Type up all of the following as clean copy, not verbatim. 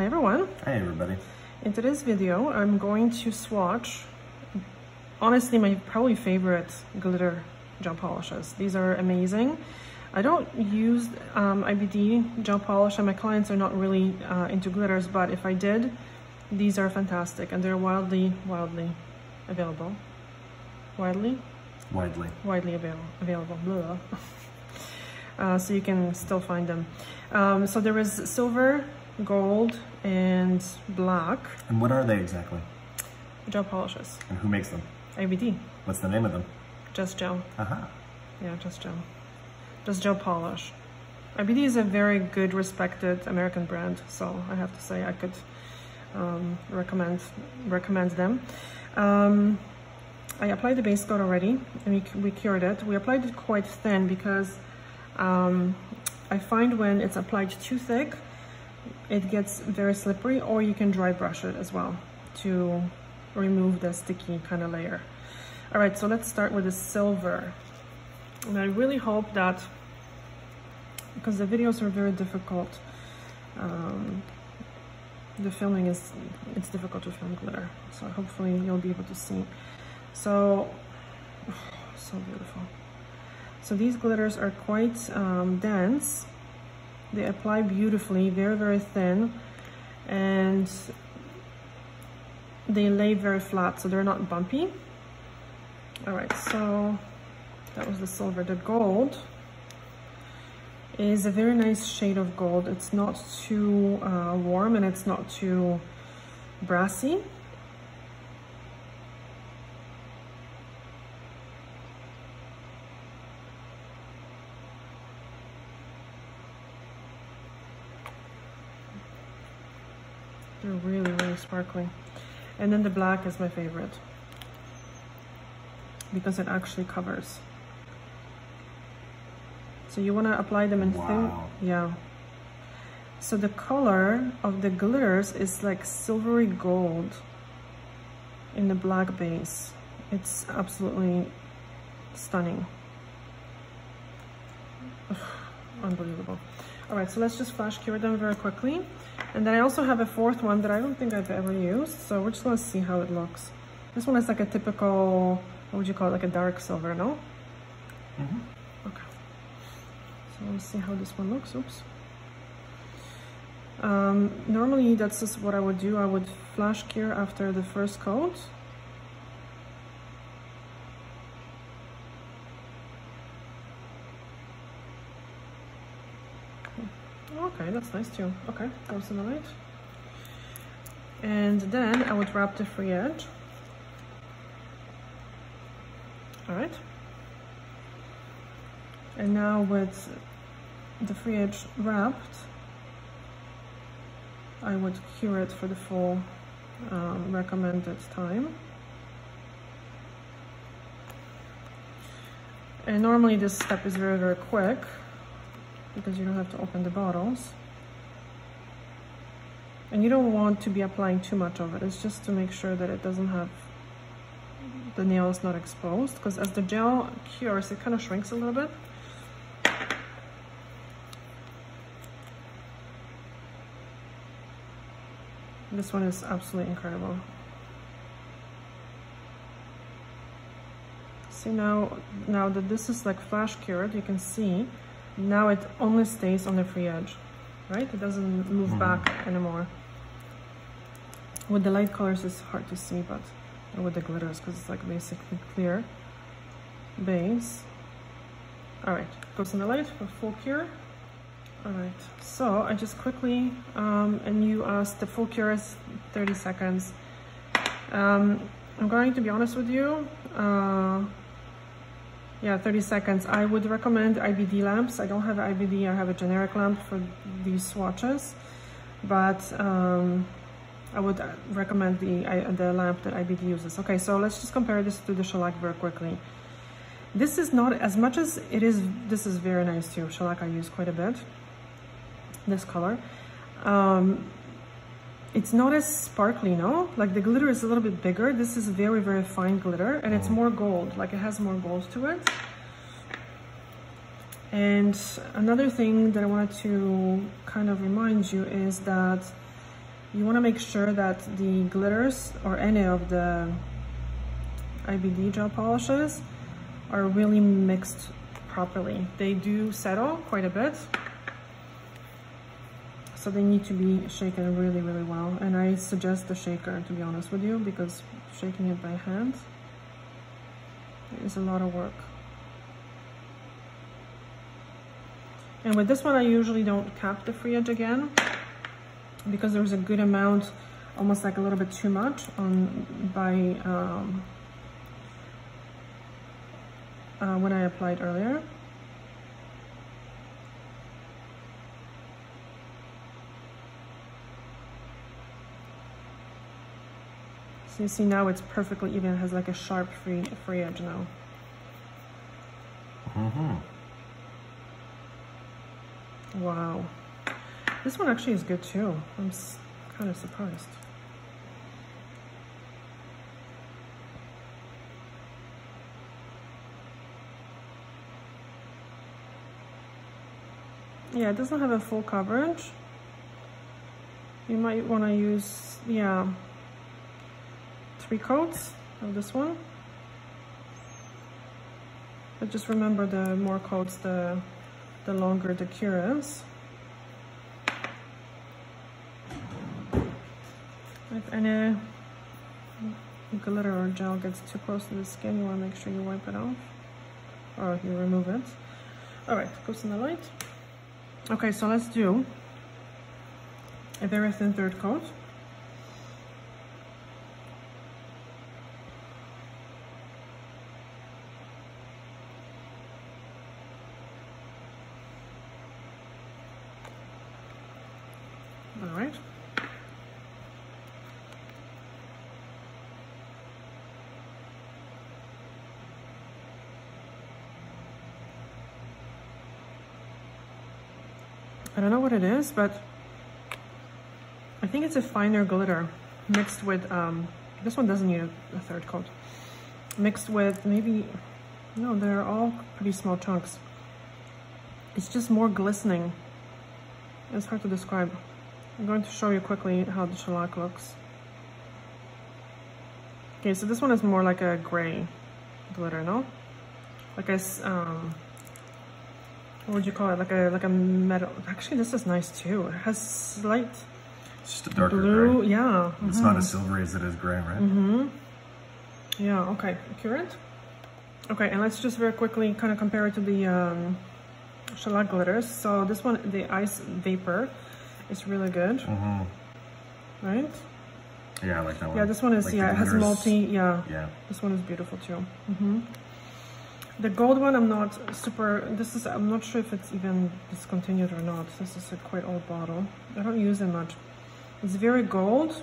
Hi everyone. Hi everybody. In today's video, I'm going to swatch, honestly, my probably favorite glitter gel polishes. These are amazing. I don't use IBD gel polish, and my clients are not really into glitters, but if I did, these are fantastic, and they're widely available. Widely available. Blah. So you can still find them. So there is silver, gold, and black. And what are they exactly? Gel polishes. And who makes them? IBD. What's the name of them? Just Gel. Aha. Yeah, Just Gel. Just Gel polish. IBD is a very good, respected American brand, so I have to say I could recommend them. I applied the base coat already, and we cured it. We applied it quite thin because I find when it's applied too thick, it gets very slippery, or you can dry brush it as well to remove the sticky kind of layer. All right, so let's start with the silver. And I really hope that, because the videos are very difficult, the filming it's difficult to film glitter. So hopefully you'll be able to see. So, so beautiful. So these glitters are quite dense. They apply beautifully, very thin, and they lay very flat, so they're not bumpy. All right, so that was the silver. The gold is a very nice shade of gold. It's not too warm, and it's not too brassy. They're really sparkly. And then the black is my favorite because it actually covers. So you want to apply them in thin. Yeah. So the color of the glitters is like silvery gold in the black base. It's absolutely stunning. Ugh, unbelievable. All right, so let's just flash cure them very quickly. And then I also have a fourth one that I don't think I've ever used, so we're just gonna see how it looks. This one is like a typical, what would you call it, like a dark silver, no? Mm-hmm. Okay. So let's see how this one looks. Oops. Normally that's just what I would do. I would flash cure after the first coat. Okay, that's nice too. Okay, goes in the light. And then I would wrap the free edge. All right. And now with the free edge wrapped, I would cure it for the full recommended time. And normally this step is very quick, because you don't have to open the bottles. And you don't want to be applying too much of it. It's just to make sure that it doesn't have, the nail is not exposed, because as the gel cures, it kind of shrinks a little bit. This one is absolutely incredible. See, now that this is like flash cured, you can see now it only stays on the free edge, right? It doesn't move back anymore. With the light colors, it's hard to see, but with the glitters, because it's like basically clear base. All right, goes in the light for full cure. All right, so I just quickly, and you asked, the full cure is 30 seconds. I'm going to be honest with you. Yeah, 30 seconds. I would recommend IBD lamps. I don't have an IBD, I have a generic lamp for these swatches, but I would recommend the lamp that IBD uses. Okay, so let's just compare this to the shellac very quickly. This is not as much as it is, this is very nice too. Shellac I use quite a bit, this color. It's not as sparkly, no? Like the glitter is a little bit bigger. This is very fine glitter, and it's more gold, like it has more gold to it. And another thing that I wanted to kind of remind you is that you want to make sure that the glitters or any of the IBD gel polishes are really mixed properly. They do settle quite a bit, so they need to be shaken really, really well. And I suggest the shaker, to be honest with you, because shaking it by hand is a lot of work. And with this one, I usually don't cap the free edge again, because there's a good amount, almost like a little bit too much on when I applied earlier. So you see now it's perfectly even, it has like a sharp free edge now. Wow. This one actually is good too. I'm kind of surprised. Yeah, it doesn't have a full coverage. You might want to use, yeah, 3 coats of this one. But just remember, the more coats, the longer the cure is. If any glitter or gel gets too close to the skin, you want to make sure you wipe it off or you remove it. All right, goes in the light. Okay, so let's do a very thin 3rd coat. All right. I don't know what it is, but I think it's a finer glitter mixed with, this one doesn't need a 3rd coat. Mixed with maybe, no, they're all pretty small chunks. It's just more glistening. It's hard to describe. I'm going to show you quickly how the shellac looks. Okay, so this one is more like a gray glitter, no? Like a, what would you call it? Like a metal. Actually, this is nice too. It has slight. It's just a darker blue, gray. yeah. It's not as silvery as it is gray, right? Yeah. Okay. Current. Okay, and let's just very quickly kind of compare it to the shellac glitters. So this one, the Ice Vapor, is really good. Right? Yeah, I like that one. Yeah, this one is, like yeah, it has multi, yeah. Yeah. This one is beautiful too. The gold one, I'm not super, I'm not sure if it's even discontinued or not. This is a quite old bottle. I don't use it much. It's very gold.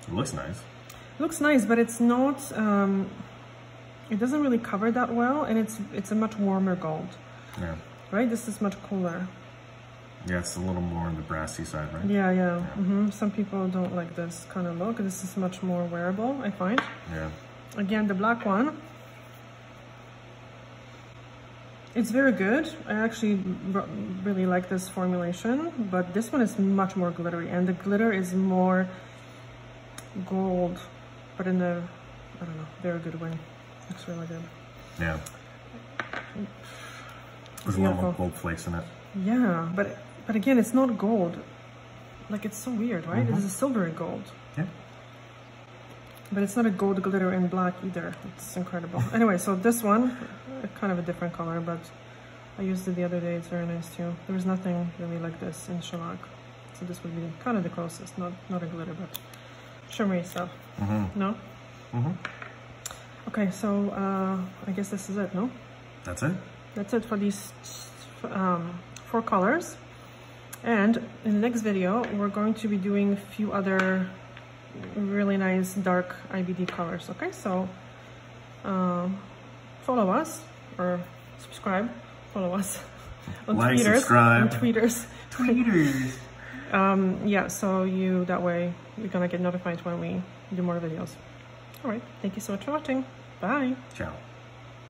It looks nice. It looks nice, but it's not, it doesn't really cover that well, and it's a much warmer gold. Yeah. Right? This is much cooler. Yeah, it's a little more on the brassy side, right? Yeah. Some people don't like this kind of look. This is much more wearable, I find. Yeah. Again, the black one, it's very good. I actually really like this formulation, but this one is much more glittery, and the glitter is more gold, but in a, I don't know, very good way. Looks really good. Yeah. There's a lot more gold flakes in it. Yeah, but again, it's not gold. Like, it's so weird, right? It's a silvery gold. Yeah. But it's not a gold glitter in black either. It's incredible. Anyway, so this one, kind of a different color, but I used it the other day. It's very nice too. There was nothing really like this in shellac. So this would be kind of the closest. Not a glitter, but shimmery stuff. No? Okay, so I guess this is it, no? That's it? That's it for these 4 colors. And in the next video, we're going to be doing a few other really nice dark IBD colors. Okay, so follow us or subscribe. Follow us on like, tweeters. subscribe. On tweeters. Tweeters. Yeah, so that way you're gonna get notified when we do more videos. All right, thank you so much for watching. Bye. Ciao.